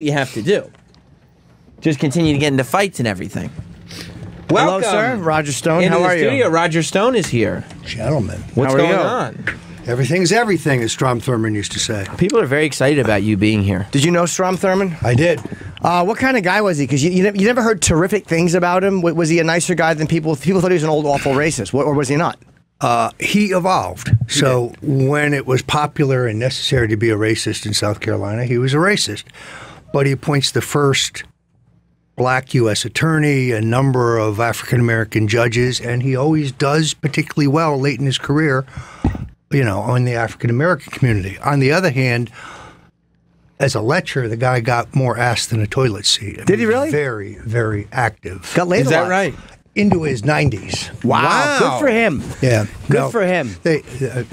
you have to do. Just continue to get into fights and everything. Welcome, hello, sir. Roger Stone. Into How are the studio. you? Roger Stone is here. Gentlemen. What's How are going you? on? Everything's everything, as Strom Thurmond used to say. People are very excited about you being here. Did you know Strom Thurmond? I did. What kind of guy was he? Because you never heard terrific things about him. Was he a nicer guy than people? People thought he was an old, awful racist, or was he not? He evolved. So when it was popular and necessary to be a racist in South Carolina, he was a racist. But he appoints the first black U.S. attorney, a number of African-American judges, and he always does particularly well late in his career, you know, on the African-American community. On the other hand, as a lecher, the guy got more ass than a toilet seat. Did he really? Very, very active. Got laid Is a that lot. right? Into his 90s. Wow. Good for him. Yeah. Good for him.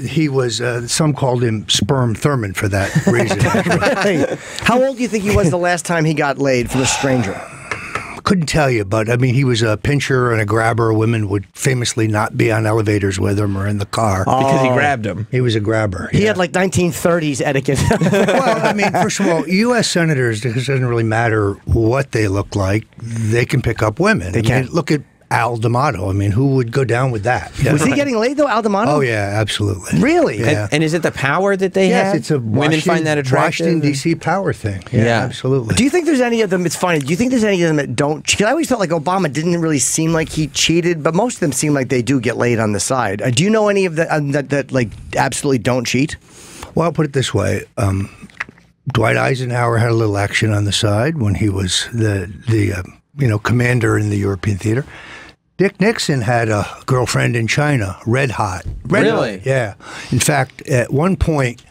He was, some called him Sperm Thurmond for that reason. Right. How old do you think he was the last time he got laid from a stranger? Couldn't tell you, but I mean, he was a pincher and a grabber. Women would famously not be on elevators with him or in the car. Because he grabbed him. He was a grabber. He had like 1930s etiquette. Well, I mean, first of all, U.S. senators, it doesn't really matter what they look like. They can pick up women. They can. Look at Al D'Amato. I mean, who would go down with that? Was he getting laid though, Al D'Amato? Oh, yeah, absolutely. Really? Yeah. And is it the power that they Yes, have? it's a Women find that attractive? Washington, D.C. power thing. Yeah, absolutely. Do you think there's any of them? It's funny. Do you think there's any of them that don't? Because I always felt like Obama didn't really seem like he cheated, but most of them seem like they do get laid on the side. Do you know any of that like absolutely don't cheat? Well, I'll put it this way. Dwight Eisenhower had a little action on the side when he was the commander in the European theater. Dick Nixon had a girlfriend in China, red hot. Really? Yeah. In fact, at one point,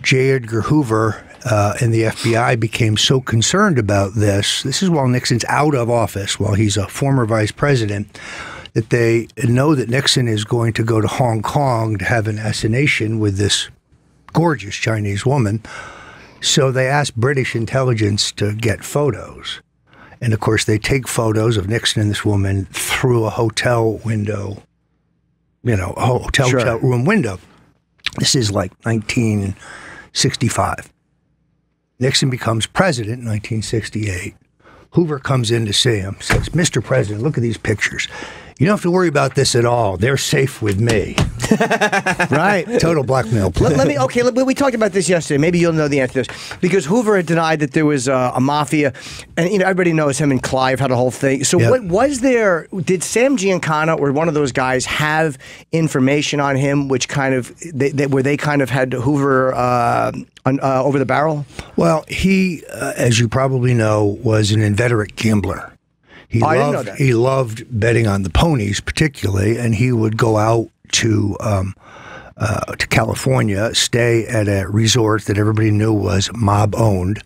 J. Edgar Hoover and the FBI became so concerned about this. This is while Nixon's out of office, while he's a former vice president, that they know that Nixon is going to go to Hong Kong to have an assignation with this gorgeous Chinese woman. So they asked British intelligence to get photos. And, of course, they take photos of Nixon and this woman through a hotel window, a hotel room window. This is like 1965. Nixon becomes president in 1968. Hoover comes in to see him, says, "Mr. President, look at these pictures. You don't have to worry about this at all. They're safe with me." Right? Total blackmail play. We talked about this yesterday. Maybe you'll know the answer to this. Because Hoover had denied that there was a mafia, and everybody knows him and Clive had a whole thing. So what was there? Did Sam Giancana or one of those guys have information on him, which kind of where they kind of had Hoover over the barrel? Well, he, as you probably know, was an inveterate gambler. I didn't know that. He loved betting on the ponies, particularly, and he would go out to California, stay at a resort that everybody knew was mob-owned,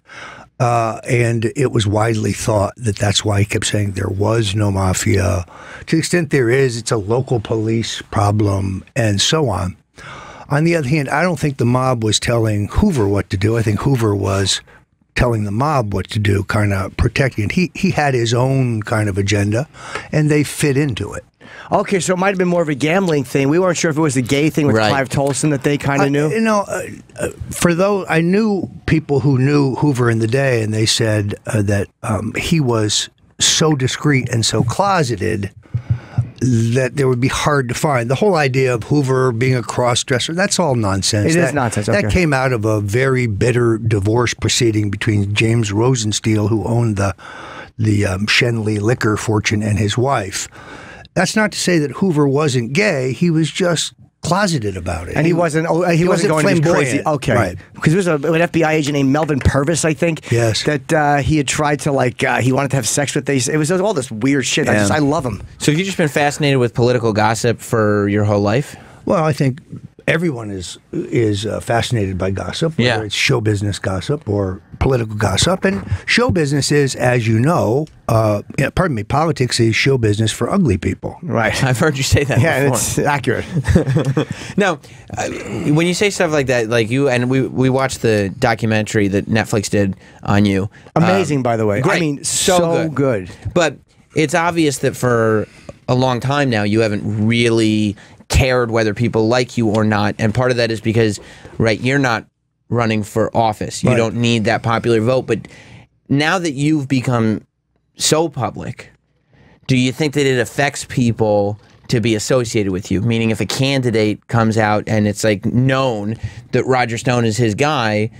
and it was widely thought that that's why he kept saying there was no mafia. To the extent there is, it's a local police problem, and so on. On the other hand, I don't think the mob was telling Hoover what to do. I think Hoover was telling the mob what to do, kind of protecting it. He had his own kind of agenda, and they fit into it. Okay, so it might have been more of a gambling thing. We weren't sure if it was the gay thing with Clive Tolson that they kind of knew. For those, I knew people who knew Hoover in the day, and they said that he was so discreet and so closeted that there would be hard to find. The whole idea of Hoover being a cross-dresser, that's all nonsense. It is nonsense. Okay. That came out of a very bitter divorce proceeding between James Rosenstiel, who owned the Shenley liquor fortune, and his wife. That's not to say that Hoover wasn't gay. He was just closeted about it. And he wasn't going flamboyant. crazy. Okay. Right. Because there was an FBI agent named Melvin Purvis, I think. Yes. That he had tried to, he wanted to have sex with. It was all this weird shit. Yeah. I love him. So have you just been fascinated with political gossip for your whole life? Well, I think everyone is fascinated by gossip, whether it's show business gossip or political gossip. And show business is, as you know, politics is show business for ugly people. Right. I've heard you say that before. It's accurate. Now, when you say stuff like that, like you, and we watched the documentary that Netflix did on you. Amazing, by the way. Great. I mean, so good. But it's obvious that for a long time now, you haven't really cared whether people like you or not, and part of that is because, you're not running for office. You don't need that popular vote, but now that you've become so public, do you think that it affects people to be associated with you? Meaning, if a candidate comes out and it's like known that Roger Stone is his guy,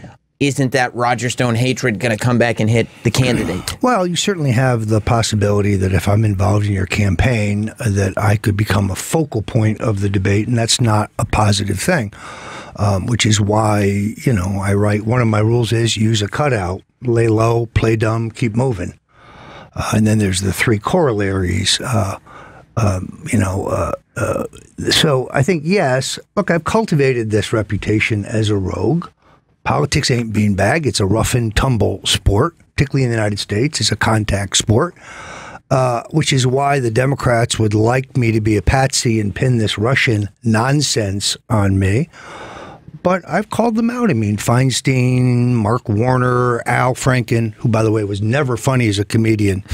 isn't that Roger Stone hatred going to come back and hit the candidate? Well, you certainly have the possibility that if I'm involved in your campaign, that I could become a focal point of the debate, and that's not a positive thing. Which is why, you know, I write, one of my rules is use a cutout, lay low, play dumb, keep moving. And then there's the three corollaries. So I think, yes, look, I've cultivated this reputation as a rogue. Politics ain't beanbag. It's a rough and tumble sport, particularly in the United States. It's a contact sport, which is why the Democrats would like me to be a patsy and pin this Russian nonsense on me. But I've called them out. I mean, Feinstein, Mark Warner, Al Franken, who, by the way, was never funny as a comedian,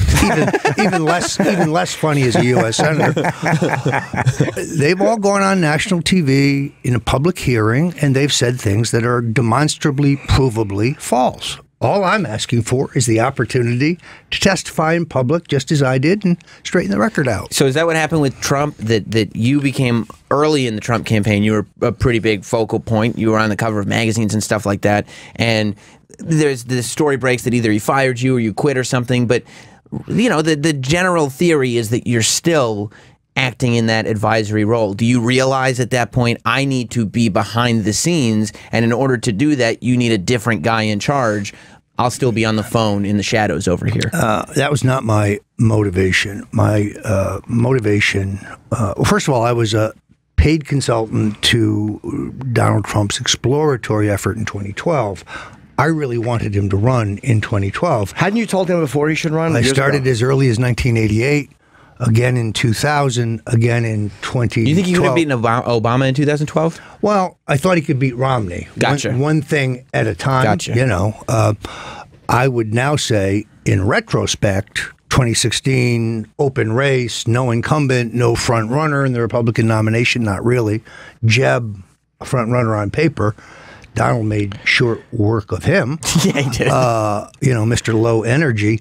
even less funny as a U.S. senator. They've all gone on national TV in a public hearing, and they've said things that are demonstrably, provably false. All I'm asking for is the opportunity to testify in public, just as I did, and straighten the record out. So is that what happened with Trump, that you became, early in the Trump campaign, you were a pretty big focal point. You were on the cover of magazines and stuff like that. And there's the story breaks that either he fired you or you quit or something. But, you know, the general theory is that you're still acting in that advisory role. Do you realize at that point, I need to be behind the scenes, and in order to do that, you need a different guy in charge? I'll still be on the phone in the shadows over here. That was not my motivation. My motivation, well, first of all, I was a paid consultant to Donald Trump's exploratory effort in 2012. I really wanted him to run in 2012. Hadn't you told him before he should run? I started as early as 1988. Again in 2000, again in 2012. You think he could have beaten Obama in 2012? Well, I thought he could beat Romney. Gotcha. One thing at a time. Gotcha. You know, I would now say, in retrospect, 2016 open race, no incumbent, no front runner in the Republican nomination, not really. Jeb, a front runner on paper. Donald made short work of him. Yeah, he did. You know, Mr. Low Energy.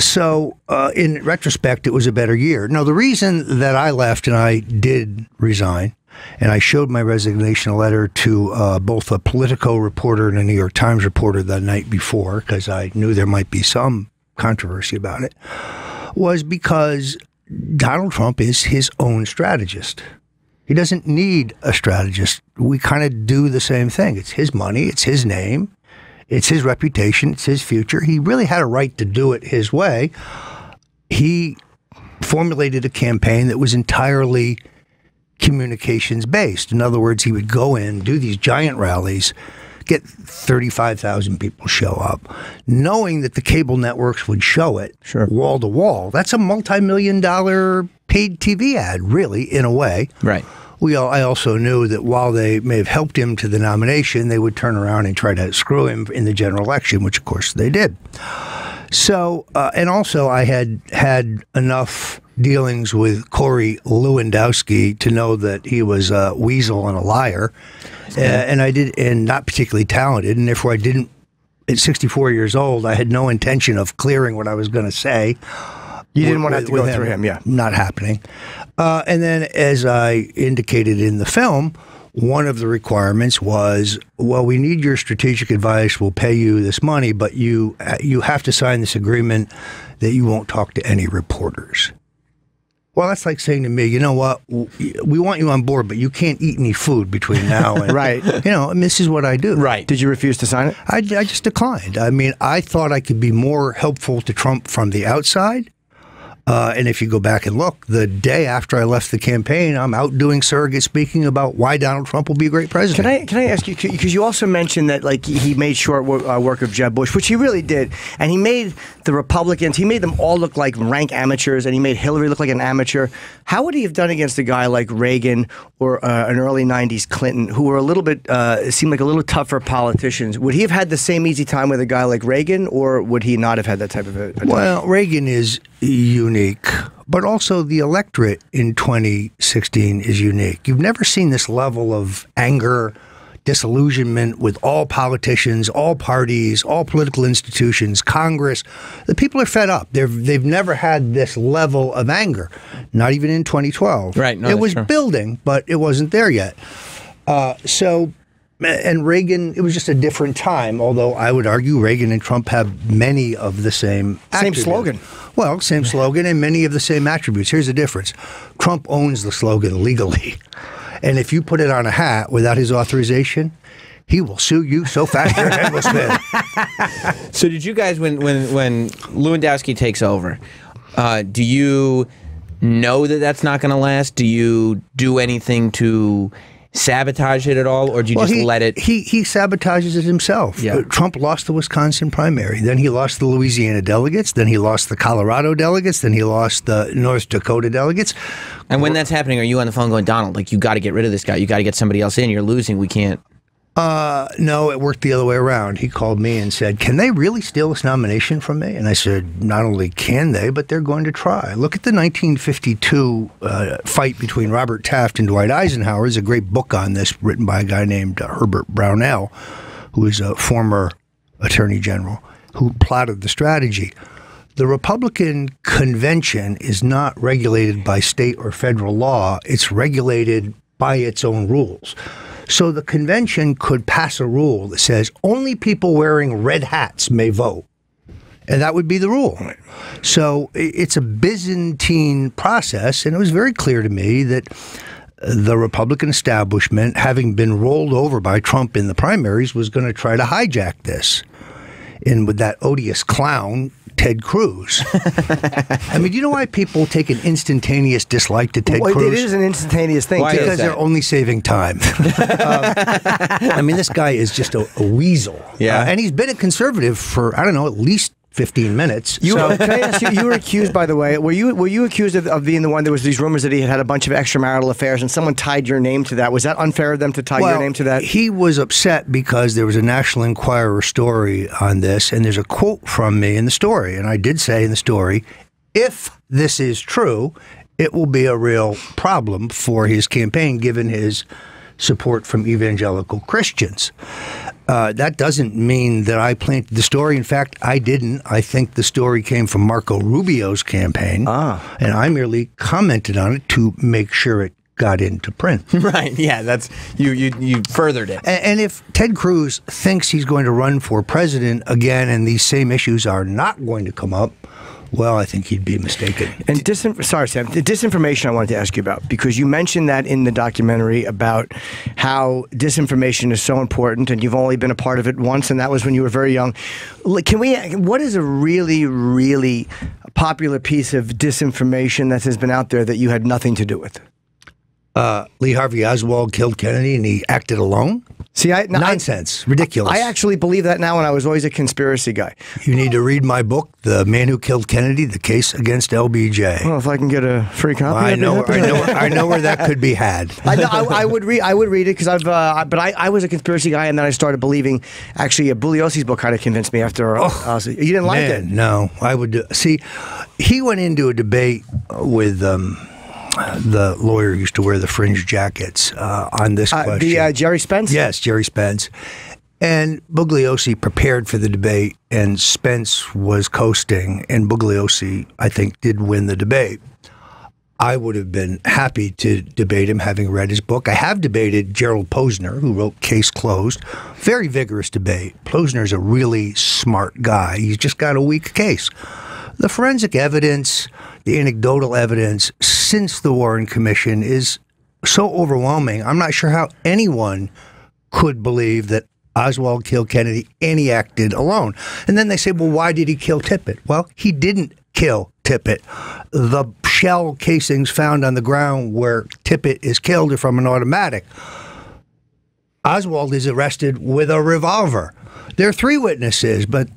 So in retrospect, it was a better year. Now, the reason that I left and I did resign, and I showed my resignation letter to both a Politico reporter and a New York Times reporter the night before, because I knew there might be some controversy about it, was because Donald Trump is his own strategist. He doesn't need a strategist. We kind of do the same thing. It's his money. It's his name. It's his reputation. It's his future. He really had a right to do it his way. He formulated a campaign that was entirely communications based. In other words, he would go in, do these giant rallies, get 35,000 people show up, knowing that the cable networks would show it wall to wall. That's a multi-million-dollar paid TV ad, really, in a way. Right. I also knew that while they may have helped him to the nomination, they would turn around and try to screw him in the general election, which, of course, they did. So, and also I had had enough dealings with Corey Lewandowski to know that he was a weasel and a liar, and not particularly talented, and therefore I didn't. At 64 years old, I had no intention of clearing what I was going to say. You didn't want to have to go through him, yeah. Not happening. And then, as I indicated in the film, one of the requirements was, well, we need your strategic advice. We'll pay you this money, but you have to sign this agreement that you won't talk to any reporters. Well, that's like saying to me, you know what, we want you on board, but you can't eat any food between now and... Right. You know, and this is what I do. Right. Did you refuse to sign it? I just declined. I mean, I thought I could be more helpful to Trump from the outside. And if you go back and look, the day after I left the campaign, I'm out doing surrogate speaking about why Donald Trump will be a great president. Can I ask you, because you also mentioned that like he made short work of Jeb Bush, which he really did, and he made the Republicans, he made them all look like rank amateurs, and he made Hillary look like an amateur. How would he have done against a guy like Reagan or an early 90s Clinton, who were a little bit, seemed like a little tougher politicians? Would he have had the same easy time with a guy like Reagan, or would he not have had that type of a time? Well, Reagan is unique, but also the electorate in 2016 is unique. You've never seen this level of anger, disillusionment with all politicians, all parties, all political institutions, Congress. The people are fed up. They've never had this level of anger, not even in 2012. Right. No, it was true. building, but it wasn't there yet. And Reagan, it was just a different time, although I would argue Reagan and Trump have many of the same attributes. slogan. Well, same slogan and many of the same attributes. Here's the difference. Trump owns the slogan legally. And if you put it on a hat without his authorization, he will sue you so fast your head will spin. So did you guys, when Lewandowski takes over, do you know that that's not going to last? Do you do anything to sabotage it at all, or do you just let it? He sabotages it himself. Yeah. Trump lost the Wisconsin primary. Then he lost the Louisiana delegates. Then he lost the Colorado delegates. Then he lost the North Dakota delegates. And when that's happening, are you on the phone going, Donald, like, you got to get rid of this guy. You got to get somebody else in. You're losing. We can't. No, it worked the other way around. He called me and said, can they really steal this nomination from me? And I said, not only can they, but they're going to try. Look at the 1952 fight between Robert Taft and Dwight Eisenhower. There's a great book on this written by a guy named Herbert Brownell, who is a former attorney general, who plotted the strategy. The Republican convention is not regulated by state or federal law. It's regulated by its own rules. So the convention could pass a rule that says only people wearing red hats may vote. And that would be the rule. So it's a Byzantine process, and it was very clear to me that the Republican establishment, having been rolled over by Trump in the primaries, was going to try to hijack this. And with that odious clown, Ted Cruz. I mean, do you know why people take an instantaneous dislike to Ted Cruz? It is an instantaneous thing. Why? Because they're only saving time. I mean, this guy is just a weasel. Yeah. And he's been a conservative for, I don't know, at least 15 minutes. Can I ask you, you were accused, by the way, were you accused of being the one, there was these rumors that he had a bunch of extramarital affairs and someone tied your name to that. Was that unfair of them to tie your name to that? He was upset because there was a National Enquirer story on this, and there's a quote from me in the story. And I did say in the story, if this is true, it will be a real problem for his campaign, given his support from evangelical Christians. That doesn't mean that I planted the story. In fact, I didn't. I think the story came from Marco Rubio's campaign, and I merely commented on it to make sure it got into print. Right, yeah, that's you furthered it. And if Ted Cruz thinks he's going to run for president again and these same issues are not going to come up, well, I think he'd be mistaken. And sorry, Sam, the disinformation I wanted to ask you about, because you mentioned that in the documentary about how disinformation is so important, and you've only been a part of it once, and that was when you were very young. What is a really, really popular piece of disinformation that has been out there that you had nothing to do with? Lee Harvey Oswald killed Kennedy and he acted alone? See, Nonsense. Ridiculous. I actually believe that now, and I was always a conspiracy guy. You need to read my book, The Man Who Killed Kennedy, The Case Against LBJ. Well, if I can get a free copy, I know where that could be had. I would read it because I was a conspiracy guy, and then I started believing. Actually, Bugliosi's book kind of convinced me after. You didn't like it? No, I would see. He went into a debate with the lawyer who used to wear the fringe jackets on this question. Jerry Spence? Yes, Jerry Spence. And Bugliosi prepared for the debate, and Spence was coasting, and Bugliosi, I think, did win the debate. I would have been happy to debate him, having read his book. I have debated Gerald Posner, who wrote Case Closed. Very vigorous debate. Posner's a really smart guy. He's just got a weak case. The forensic evidence, the anecdotal evidence since the Warren Commission is so overwhelming. I'm not sure how anyone could believe that Oswald killed Kennedy and he acted alone. And then they say, well, why did he kill Tippit? Well, he didn't kill Tippit. The shell casings found on the ground where Tippit is killed are from an automatic. Oswald is arrested with a revolver. There are 3 witnesses, but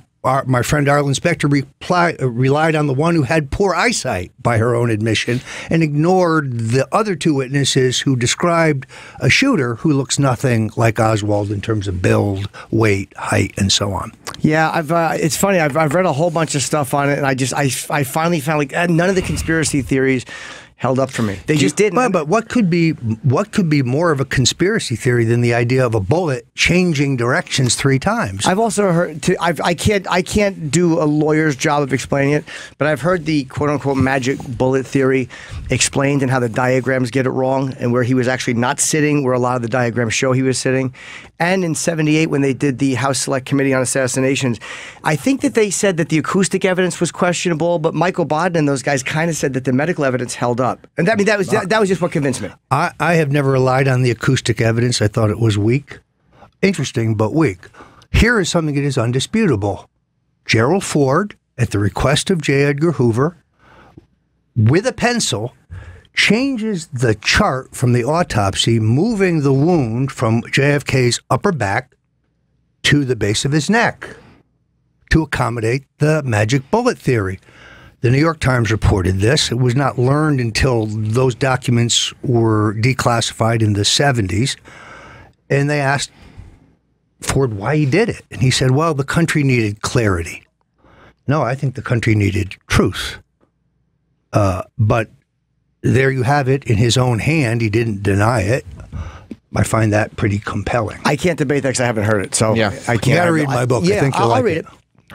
my friend Arlen Specter relied on the one who had poor eyesight, by her own admission, and ignored the other 2 witnesses who described a shooter who looks nothing like Oswald in terms of build, weight, height, and so on. Yeah, it's funny. I've read a whole bunch of stuff on it, and I finally found none of the conspiracy theories held up for me. They just didn't. But what could be more of a conspiracy theory than the idea of a bullet changing directions 3 times? I've also heard. I can't do a lawyer's job of explaining it, but I've heard the quote unquote magic bullet theory explained and how the diagrams get it wrong, and where he was actually not sitting where a lot of the diagrams show he was sitting. And in '78, when they did the House Select Committee on Assassinations, I think that they said that the acoustic evidence was questionable, but Michael Bodden and those guys kind of said that the medical evidence held up. And that was just what convinced me. I have never relied on the acoustic evidence. I thought it was weak. Interesting, but weak. Here is something that is undisputable. Gerald Ford, at the request of J. Edgar Hoover, with a pencil, changes the chart from the autopsy, moving the wound from JFK's upper back to the base of his neck to accommodate the magic bullet theory. The New York Times reported this. It was not learned until those documents were declassified in the 70s. And they asked Ford why he did it. And he said, well, the country needed clarity. No, I think the country needed truth. But there you have it in his own hand. He didn't deny it. I find that pretty compelling. I can't debate that because I haven't heard it. So yeah. I can't. You got to read my book. Yeah, I think I'll read it.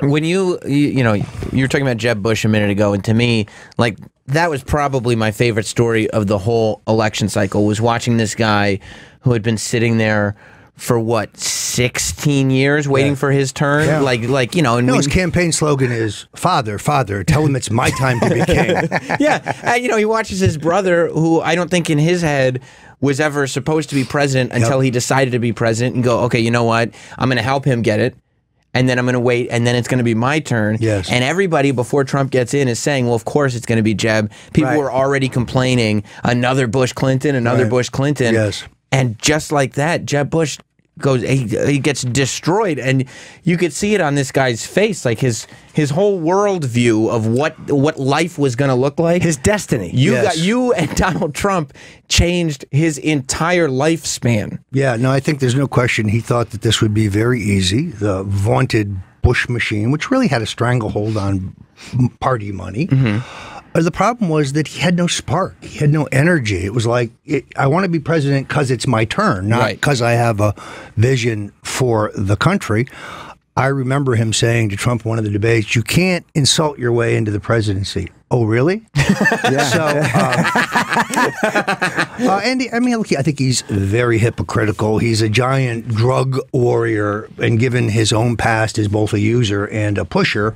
When you were talking about Jeb Bush a minute ago, and to me, like, that was probably my favorite story of the whole election cycle, was watching this guy who had been sitting there for what, 16 years waiting for his turn? Yeah. Like, you know, and his campaign slogan is "Father, Father, tell him it's my time to be king." Yeah, you know, he watches his brother, who I don't think in his head was ever supposed to be president until he decided to be president, and go, okay, you know what, I'm going to help him get it. And then I'm going to wait, and then it's going to be my turn. Yes. And everybody before Trump gets in is saying, well, of course it's going to be Jeb. People were already complaining, another Bush Clinton, another Bush Clinton. Yes. And just like that, Jeb Bush goes, he gets destroyed, and you could see it on this guy's face, like his whole worldview of what life was going to look like, his destiny. You and Donald Trump changed his entire lifespan. Yeah, no, I think there's no question he thought that this would be very easy. The vaunted Bush machine, which really had a stranglehold on party money. The problem was that he had no spark. He had no energy. It was like, I want to be president because it's my turn, not because I have a vision for the country. I remember him saying to Trump in one of the debates, "You can't insult your way into the presidency." Oh, really? Andy, I mean, look, I think he's very hypocritical. He's a giant drug warrior, and given his own past as both a user and a pusher,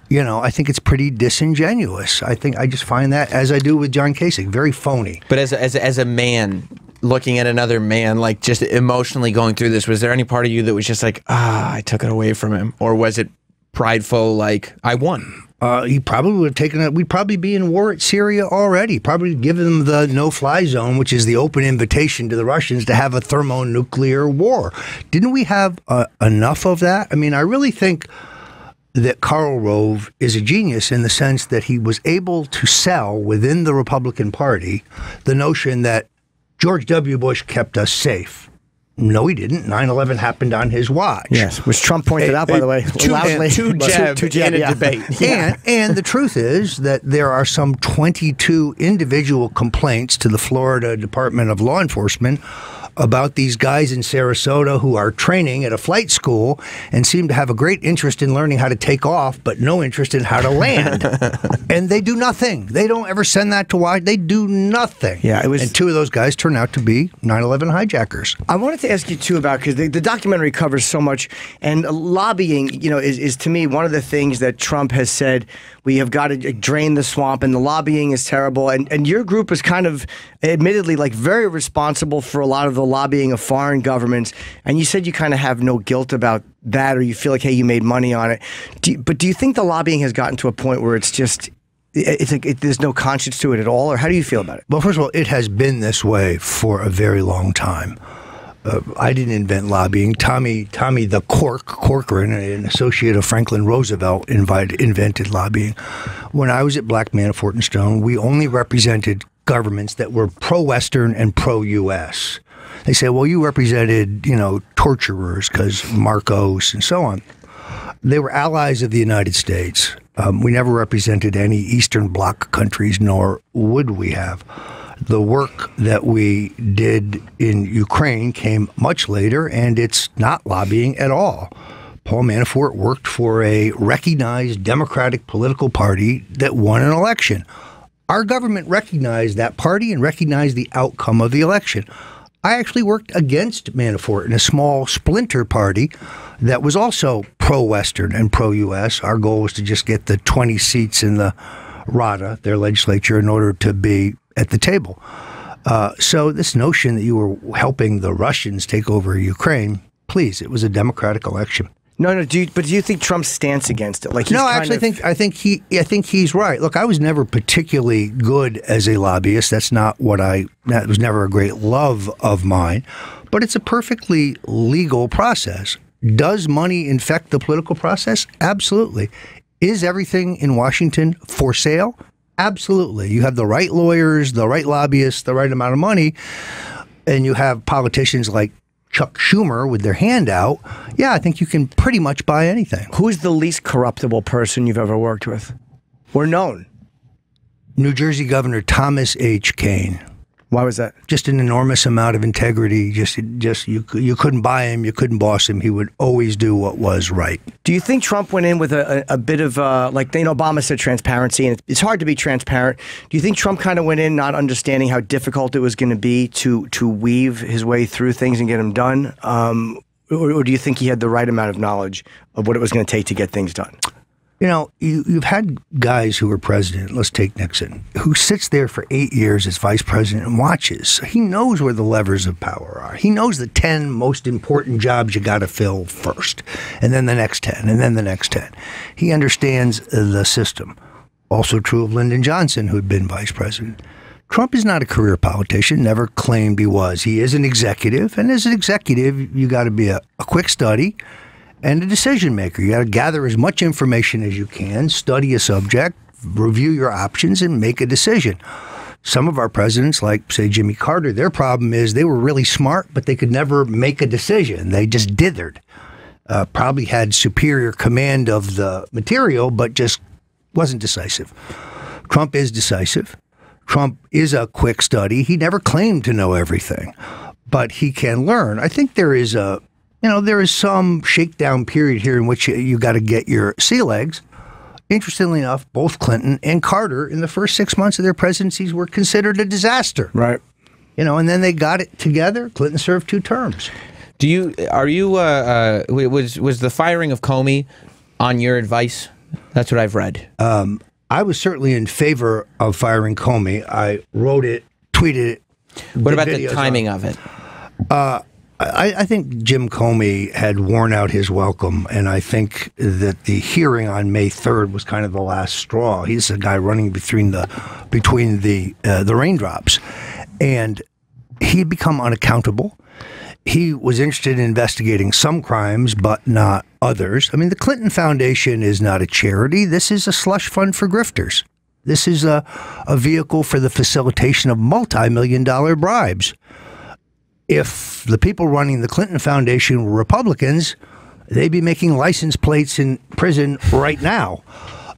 you know, I think it's pretty disingenuous. I just find that, as I do with John Kasich, very phony. But as a man, looking at another man, like, just emotionally going through this, was there any part of you that was just like, I took it away from him? Or was it prideful, like, I won? He probably would have taken it. We'd probably be in war at Syria already. Probably given them the no-fly zone, which is the open invitation to the Russians to have a thermonuclear war. Didn't we have enough of that? I mean, I really think that Karl Rove is a genius in the sense that he was able to sell within the Republican Party the notion that George W. Bush kept us safe. No, he didn't. 9/11 happened on his watch. Yes, which Trump pointed out, by the way, loudly. Two jab in a debate. And the truth is that there are some 22 individual complaints to the Florida Department of Law Enforcement about these guys in Sarasota who are training at a flight school and seem to have a great interest in learning how to take off, but no interest in how to land. And they do nothing. They don't ever send that to why. They do nothing. Yeah, it was. And 2 of those guys turn out to be 9/11 hijackers. I wanted to ask you too about, because the documentary covers so much, and lobbying, you know, is to me one of the things that Trump has said. We have got to drain the swamp, and the lobbying is terrible. And your group is kind of, admittedly, like, very responsible for a lot of the lobbying of foreign governments. And you said you kind of have no guilt about that, or you feel like, hey, you made money on it. But do you think the lobbying has gotten to a point where it's just, it's like there's no conscience to it at all? Or how do you feel about it? Well, first of all, it has been this way for a very long time. I didn't invent lobbying. Tommy the Corcoran, an associate of Franklin Roosevelt, invented lobbying. When I was at Black Manafort and Stone, we only represented governments that were pro-Western and pro-U.S. They say, well, you represented, you know, torturers because Marcos and so on. They were allies of the United States. We never represented any Eastern Bloc countries, nor would we have. The work that we did in Ukraine came much later, and it's not lobbying at all. Paul Manafort worked for a recognized Democratic political party that won an election. Our government recognized that party and recognized the outcome of the election. I actually worked against Manafort in a small splinter party that was also pro-Western and pro-U.S. Our goal was to just get the 20 seats in the Rada, their legislature, in order to be at the table. So this notion that you were helping the Russians take over Ukraine, please, it was a democratic election. No. But do you think Trump's stance against it? Like, he's I think he's right. Look, I was never particularly good as a lobbyist. That was never a great love of mine. But it's a perfectly legal process. Does money infect the political process? Absolutely. Is everything in Washington for sale? Absolutely. You have the right lawyers, the right lobbyists, the right amount of money, and you have politicians like Chuck Schumer with their hand out. Yeah, I think you can pretty much buy anything. Who's the least corruptible person you've ever worked with or known? New Jersey Governor Thomas H. Kane. Why was that? Just an enormous amount of integrity. Just you couldn't buy him, you couldn't boss him. He would always do what was right. Do you think Trump went in with a bit of like, Obama said transparency, and it's hard to be transparent. Do you think Trump kind of went in not understanding how difficult it was going to be to weave his way through things and get them done, or do you think he had the right amount of knowledge of what it was going to take to get things done? You know, you've had guys who were president, let's take Nixon, who sits there for 8 years as vice president and watches. He knows where the levers of power are. He knows the 10 most important jobs you got to fill first, and then the next 10, and then the next 10. He understands the system. Also true of Lyndon Johnson, who had been vice president. Trump is not a career politician, never claimed he was. He is an executive, and as an executive, you got to be a quick study and a decision maker. You got to gather as much information as you can, study a subject, review your options, and make a decision. Some of our presidents, like, say, Jimmy Carter, their problem is they were really smart, but they could never make a decision. They just dithered. Probably had superior command of the material, but just wasn't decisive. Trump is decisive. Trump is a quick study. He never claimed to know everything, but he can learn. I think there is some shakedown period here in which you got to get your sea legs. Interestingly enough, both Clinton and Carter in the first 6 months of their presidencies were considered a disaster. Right. And then they got it together. Clinton served 2 terms. Was the firing of Comey on your advice? That's what I've read. I was certainly in favor of firing Comey. I wrote it, tweeted it. What about the timing of it? I think Jim Comey had worn out his welcome, and I think that the hearing on May 3rd was kind of the last straw. He's a guy running between the raindrops, and he had become unaccountable. He was interested in investigating some crimes, but not others. I mean, the Clinton Foundation is not a charity. This is a slush fund for grifters. This is a vehicle for the facilitation of multi-million-dollar bribes. If the people running the Clinton Foundation were Republicans, they'd be making license plates in prison right now.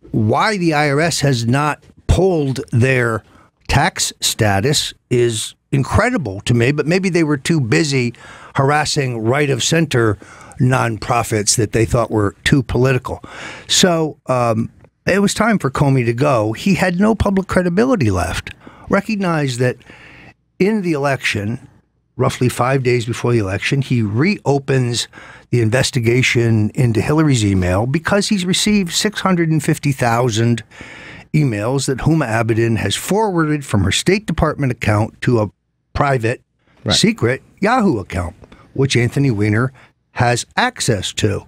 Why the IRS has not pulled their tax status is incredible to me, but maybe they were too busy harassing right-of-center nonprofits that they thought were too political. So it was time for Comey to go. He had no public credibility left. Recognize that in the election, roughly 5 days before the election, he reopens the investigation into Hillary's email because he's received 650,000 emails that Huma Abedin has forwarded from her State Department account to a private, secret Yahoo account, which Anthony Weiner has access to.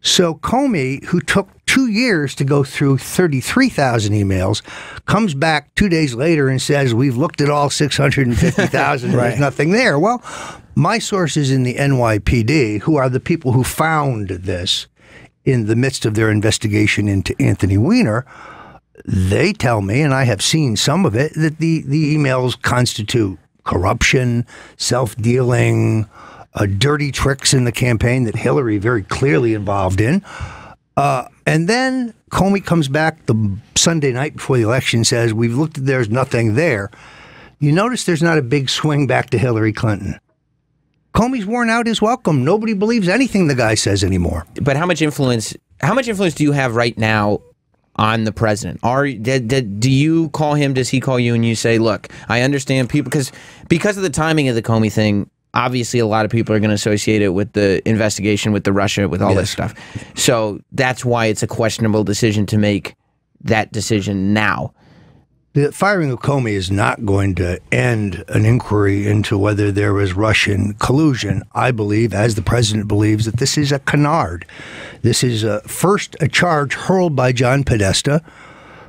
So Comey, who took 2 years to go through 33,000 emails, comes back 2 days later and says, we've looked at all 650,000 and there's nothing there. Well, my sources in the NYPD, who are the people who found this in the midst of their investigation into Anthony Weiner, they tell me, and I have seen some of it, that the emails constitute corruption, self-dealing, dirty tricks in the campaign that Hillary very clearly involved in. And then Comey comes back the Sunday night before the election and says, we've looked at there's nothing there. You notice there's not a big swing back to Hillary Clinton. Comey's worn out his welcome. Nobody believes anything the guy says anymore. But how much influence do you have right now on the president? Do you call him? Does he call you and you say, look, I understand people, because of the timing of the Comey thing, obviously a lot of people are going to associate it with the investigation, with the Russia, with all this stuff. So that's why it's a questionable decision to make that decision now. The firing of Comey is not going to end an inquiry into whether there was Russian collusion. I believe, as the president believes, that this is a canard. This is first a charge hurled by John Podesta,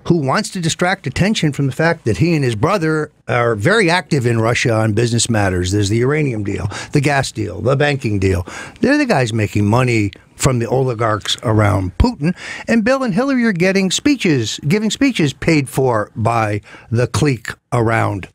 who wants to distract attention from the fact that he and his brother are very active in Russia on business matters. There's the uranium deal, the gas deal, the banking deal. They're the guys making money from the oligarchs around Putin. And Bill and Hillary are giving speeches paid for by the clique around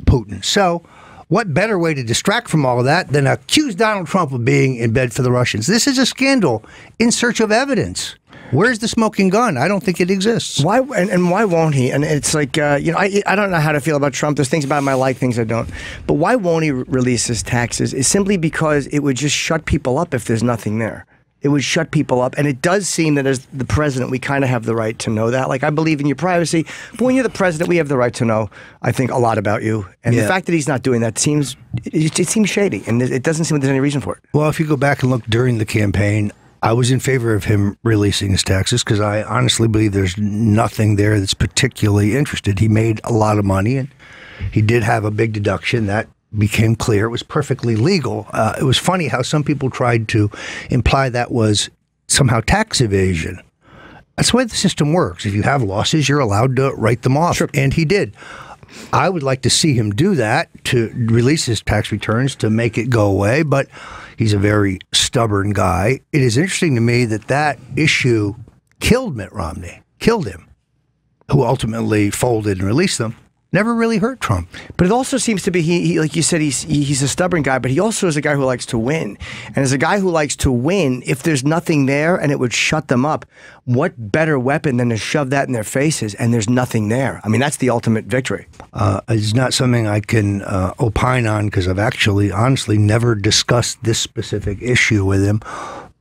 Putin. So what better way to distract from all of that than accuse Donald Trump of being in bed for the Russians? This is a scandal in search of evidence. Where's the smoking gun? I don't think it exists. Why and why won't he? And it's like, I don't know how to feel about Trump. There's things about him I like, things I don't. But why won't he release his taxes? It's simply because it would just shut people up if there's nothing there. It would shut people up. And it does seem that as the president, we kind of have the right to know that. Like, I believe in your privacy. But when you're the president, we have the right to know, I think, a lot about you. And the fact that he's not doing that seems shady. And it doesn't seem like there's any reason for it. Well, if you go back and look during the campaign, I was in favor of him releasing his taxes because I honestly believe there's nothing there that's particularly interested. He made a lot of money, and he did have a big deduction. That became clear. It was perfectly legal. It was funny how some people tried to imply that was somehow tax evasion. That's the way the system works. If you have losses, you're allowed to write them off. Sure. And he did. I would like to see him do that, to release his tax returns, to make it go away, but he's a very stubborn guy. It is interesting to me that issue killed Mitt Romney, killed him, who ultimately folded and released them. Never really hurt Trump. But it also seems to be, he like you said, he's a stubborn guy, but he also is a guy who likes to win. And as a guy who likes to win, if there's nothing there and it would shut them up, what better weapon than to shove that in their faces and there's nothing there? I mean, that's the ultimate victory. It's not something I can opine on because I've actually, honestly, never discussed this specific issue with him.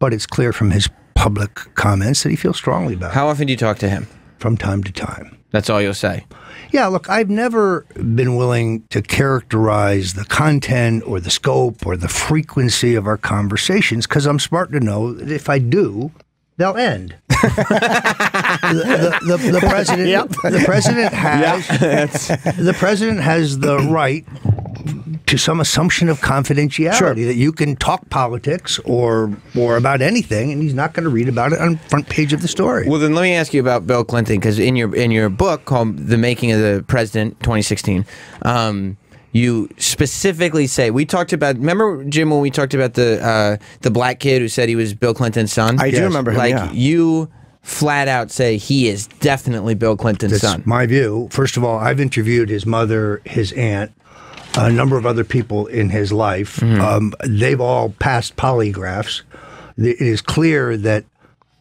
But it's clear from his public comments that he feels strongly about it. How often do you talk to him? From time to time. That's all you'll say? Yeah, look, I've never been willing to characterize the content or the scope or the frequency of our conversations because I'm smart to know that if I do, they'll end. The president, the president has the right to some assumption of confidentiality that you can talk politics or about anything, and he's not going to read about it on the front page of the story. Well, then let me ask you about Bill Clinton, because in your book called "The Making of the President" 2016, you specifically say, we talked about, remember, Jim, when we talked about the black kid who said he was Bill Clinton's son? I do remember him, Like, you flat out say he is definitely Bill Clinton's son. That's my view. First of all, I've interviewed his mother, his aunt, a number of other people in his life. They've all passed polygraphs. It is clear that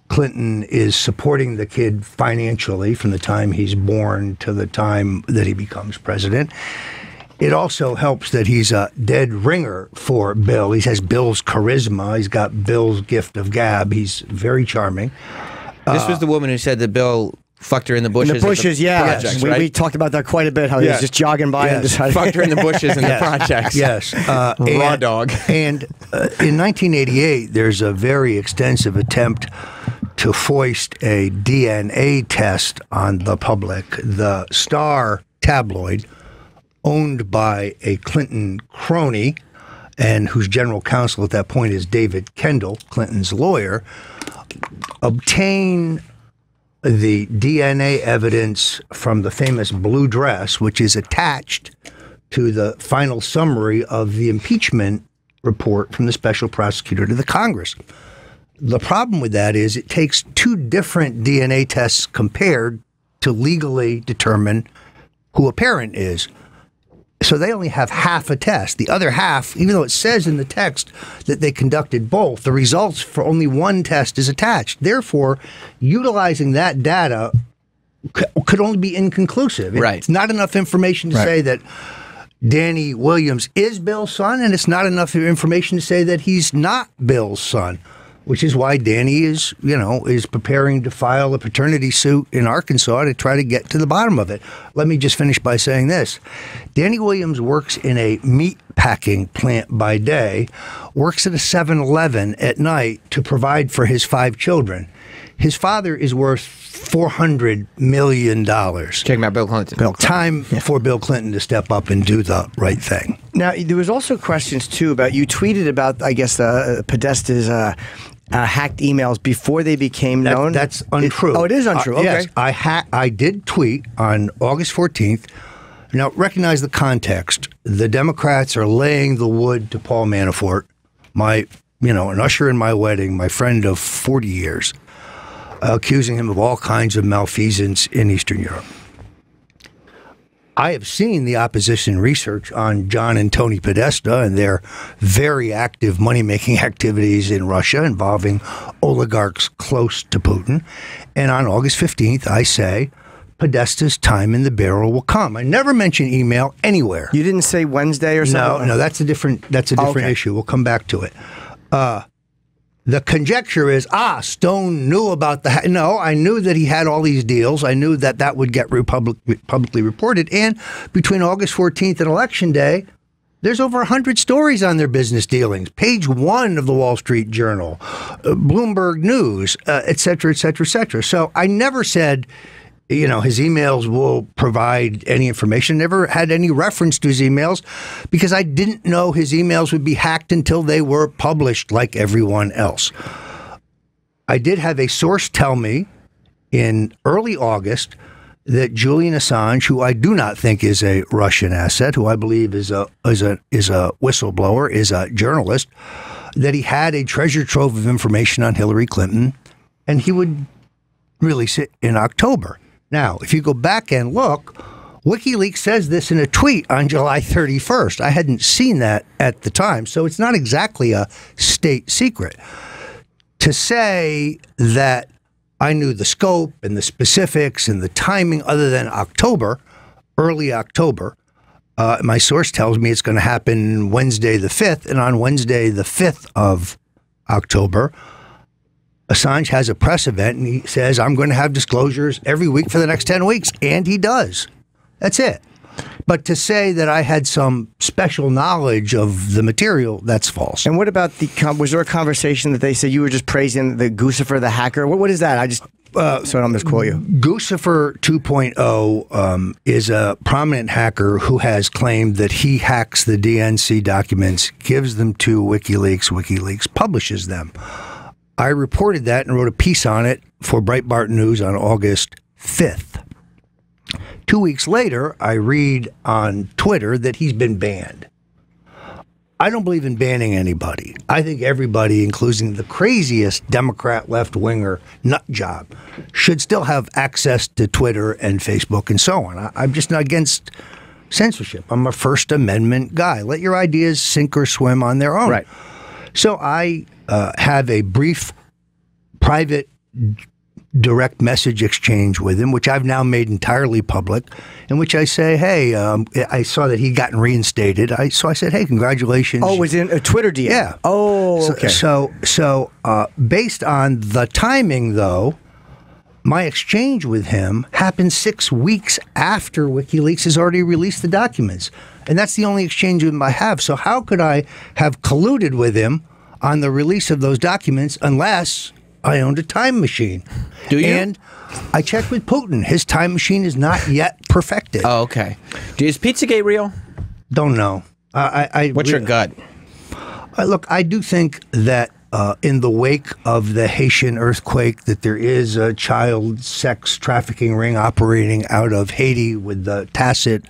Clinton is supporting the kid financially from the time he's born to the time that he becomes president. It also helps that he's a dead ringer for Bill. He has Bill's charisma. He's got Bill's gift of gab. He's very charming. This was the woman who said that Bill fucked her in the bushes. In the bushes, yeah. Projects, we, right? we talked about that quite a bit, how he was just jogging by and decided. Fucked her in the bushes in the projects. Yes. Raw dog. And in 1988, there's a very extensive attempt to foist a DNA test on the public. The Star tabloid, owned by a Clinton crony, and whose general counsel at that point is David Kendall, Clinton's lawyer, obtain the DNA evidence from the famous blue dress, which is attached to the final summary of the impeachment report from the special prosecutor to the Congress. The problem with that is it takes two different DNA tests compared to legally determine who a parent is. So they only have half a test. The other half, even though it says in the text that they conducted both, the results for only one test is attached. Therefore, utilizing that data could only be inconclusive. Right. It's not enough information to say that Danny Williams is Bill's son, and it's not enough information to say that he's not Bill's son, which is why Danny is preparing to file a paternity suit in Arkansas to try to get to the bottom of it. Let me just finish by saying this. Danny Williams works in a meat packing plant by day, works at a 7-Eleven at night to provide for his 5 children. His father is worth $400 million. Talking about Bill Clinton. Time for Bill Clinton to step up and do the right thing. Now, there was also questions, too, about, you tweeted about, I guess, Podesta's hacked emails before they became known. That's untrue. It is untrue. Okay. Yes, I did tweet on August 14th. Now, recognize the context. The Democrats are laying the wood to Paul Manafort, an usher in my wedding, my friend of 40 years, accusing him of all kinds of malfeasance in Eastern Europe. I have seen the opposition research on John and Tony Podesta and their very active money-making activities in Russia involving oligarchs close to Putin. And on August 15th, I say, Podesta's time in the barrel will come. I never mention email anywhere. You didn't say Wednesday or something? No, that's a different issue. We'll come back to it. The conjecture is, Stone knew about the... No, I knew that he had all these deals. I knew that would get publicly reported. And between August 14th and Election Day, there's over 100 stories on their business dealings. Page 1 of the Wall Street Journal, Bloomberg News, et cetera, et cetera, et cetera. So I never said... his emails will provide any information. Never had any reference to his emails because I didn't know his emails would be hacked until they were published like everyone else. I did have a source tell me in early August that Julian Assange, who I do not think is a Russian asset, who I believe is a whistleblower, is a journalist, that he had a treasure trove of information on Hillary Clinton, and he would release it in October. Now, if you go back and look, WikiLeaks says this in a tweet on July 31st. I hadn't seen that at the time, so it's not exactly a state secret. To say that I knew the scope and the specifics and the timing other than October, early October, my source tells me it's going to happen Wednesday the 5th, and on Wednesday the 5th of October, Assange has a press event and he says, I'm going to have disclosures every week for the next 10 weeks. And he does. That's it. But to say that I had some special knowledge of the material, that's false. And what about was there a conversation that they said you were just praising the Guccifer, the hacker? What is that? I just, so I don't misquote you. Guccifer 2.0 is a prominent hacker who has claimed that he hacks the DNC documents, gives them to WikiLeaks, WikiLeaks publishes them. I reported that and wrote a piece on it for Breitbart News on August 5th. 2 weeks later, I read on Twitter that he's been banned. I don't believe in banning anybody. I think everybody, including the craziest Democrat left-winger nut job, should still have access to Twitter and Facebook and so on. I'm just not against censorship. I'm a First Amendment guy. Let your ideas sink or swim on their own. Right. So I have a brief private direct message exchange with him, which I've now made entirely public, in which I say, hey, I saw that he'd gotten reinstated. So I said, hey, congratulations. Oh, it was in a Twitter DM? Yeah. Oh, okay. So based on the timing, though, my exchange with him happened 6 weeks after WikiLeaks has already released the documents. And that's the only exchange with him I have. So how could I have colluded with him on the release of those documents unless I owned a time machine? Do you? And I checked with Putin. His time machine is not yet perfected. Oh, okay. Is Pizzagate real? Don't know. What's your gut? Look, I do think that in the wake of the Haitian earthquake, that there is a child sex trafficking ring operating out of Haiti with the tacit,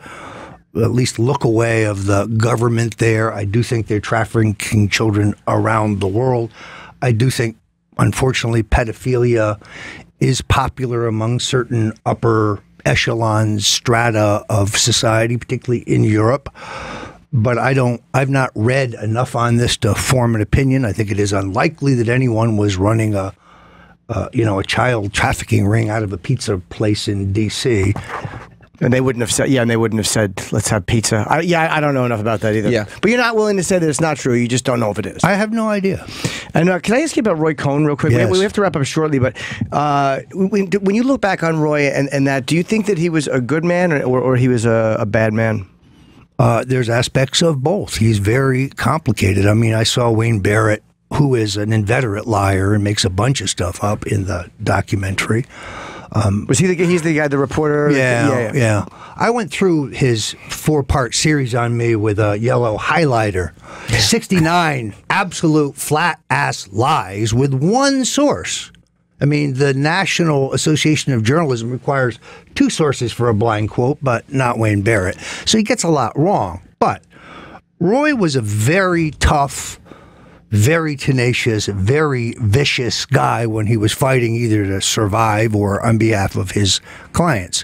at least look away of the government there. I do think they're trafficking children around the world. I do think, unfortunately, pedophilia is popular among certain upper echelon strata of society, particularly in Europe. But I've not read enough on this to form an opinion. I think it is unlikely that anyone was running a child trafficking ring out of a pizza place in D.C. And they wouldn't have said, let's have pizza. I don't know enough about that either. Yeah. But you're not willing to say that it's not true. You just don't know if it is. I have no idea. And can I ask you about Roy Cohn real quick? Yes. We have to wrap up shortly, but when you look back on Roy and that, do you think that he was a good man or he was a bad man? There's aspects of both. He's very complicated. I mean, I saw Wayne Barrett, who is an inveterate liar and makes a bunch of stuff up in the documentary. Was he he's the guy, the reporter? Yeah. I went through his 4-part series on me with a yellow highlighter. 69 absolute flat-ass lies with one source. I mean, the National Association of Journalism requires 2 sources for a blind quote, but not Wayne Barrett. So he gets a lot wrong. But Roy was a very tough, very tenacious, very vicious guy when he was fighting either to survive or on behalf of his clients.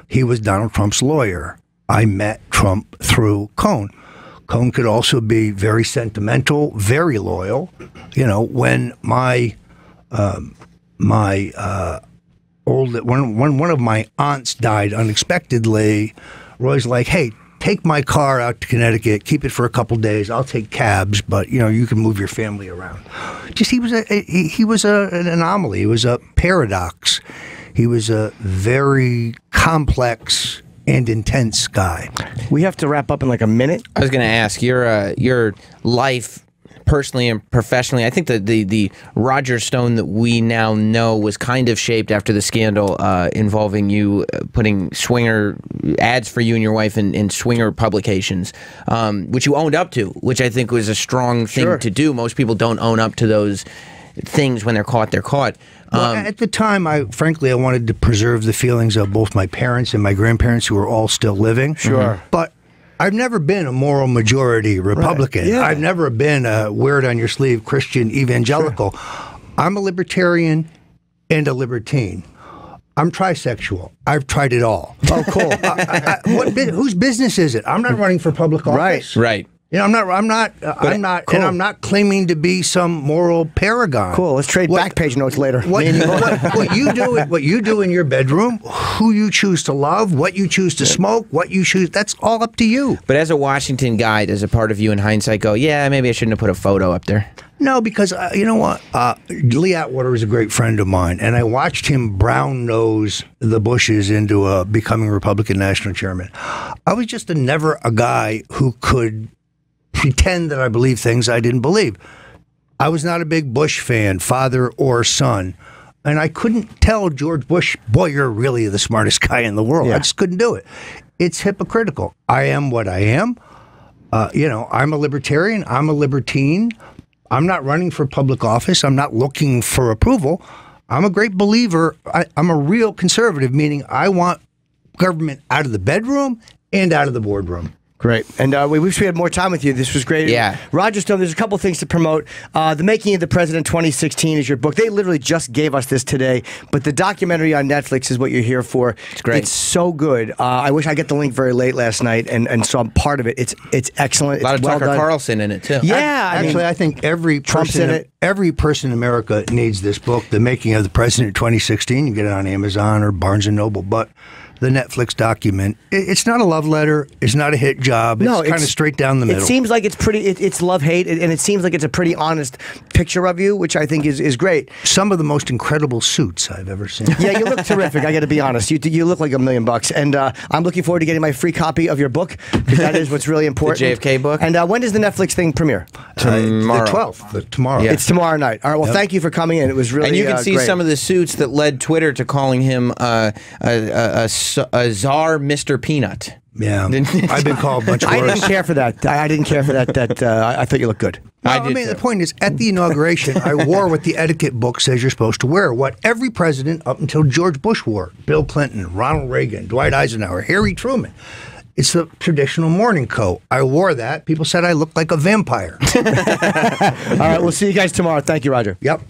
He was Donald Trump's lawyer. I met Trump through Cohn. Cohn could also be very sentimental, very loyal. You know, when one of my aunts died unexpectedly, Roy's like, hey, take my car out to Connecticut, keep it for a couple days. I'll take cabs, but you can move your family around. Just he was an anomaly. He was a paradox. He was a very complex and intense guy. We have to wrap up in like a minute. I was going to ask your life, personally and professionally. I think that the Roger Stone that we now know was kind of shaped after the scandal involving you putting swinger ads for you and your wife in swinger publications, which you owned up to, which I think was a strong thing to do. Most people don't own up to those things. When they're caught, they're caught. Well, at the time, I wanted to preserve the feelings of both my parents and my grandparents, who were all still living. Sure. But I've never been a moral majority Republican. Right. Yeah. I've never been a wear-it-on-your-sleeve Christian evangelical. Sure. I'm a libertarian and a libertine. I'm trisexual. I've tried it all. Oh, cool. Whose business is it? I'm not running for public office. Right. You know, I'm not claiming to be some moral paragon. Cool. Let's trade back page notes later. What you do in your bedroom, who you choose to love, what you choose to smoke, what you choose, that's all up to you. But as a Washington guy, does a part of you in hindsight go, yeah, maybe I shouldn't have put a photo up there? No, because you know what? Lee Atwater is a great friend of mine, and I watched him brown nose the Bushes into becoming Republican national chairman. I was just never a guy who could pretend that I believe things I didn't believe. I was not a big Bush fan, father or son. And I couldn't tell George Bush, boy, you're really the smartest guy in the world. Yeah. I just couldn't do it. It's hypocritical. I am what I am. I'm a libertarian. I'm a libertine. I'm not running for public office. I'm not looking for approval. I'm a great believer. I'm a real conservative, meaning I want government out of the bedroom and out of the boardroom. Great. And we wish we had more time with you. This was great. Yeah. Roger Stone, there's a couple things to promote. The Making of the President 2016 is your book. They literally just gave us this today, but the documentary on Netflix is what you're here for. It's great. It's so good. I wish I got the link very late last night and saw part of it. It's excellent. A lot of well Tucker done. Carlson in it, too. Yeah. I think every Trump's in it. Every person in America needs this book, The Making of the President 2016. You can get it on Amazon or Barnes & Noble, but the Netflix document, it's not a love letter. It's not a hit job. It's kind of straight down the middle. It seems like it's pretty. It's love-hate, and it seems like it's a pretty honest picture of you, which I think is great. Some of the most incredible suits I've ever seen. Yeah, you look terrific. I got to be honest. You look like $1 million, and I'm looking forward to getting my free copy of your book, because that is what's really important. The JFK book. And when does the Netflix thing premiere? Tomorrow. The 12th. Tomorrow. Yeah. It's tomorrow night. All right. Well, thank you for coming in. It was really and you can see great. some of the suits that led Twitter to calling him a czar Mr. Peanut. Yeah, I've been called a bunch of words. I didn't care for that. I didn't care for that. I thought you looked good. I mean, the point is, at the inauguration, I wore what the etiquette book says you're supposed to wear. What every president up until George Bush wore: Bill Clinton, Ronald Reagan, Dwight Eisenhower, Harry Truman. It's the traditional morning coat. I wore that. People said I looked like a vampire. All right, we'll see you guys tomorrow. Thank you, Roger. Yep.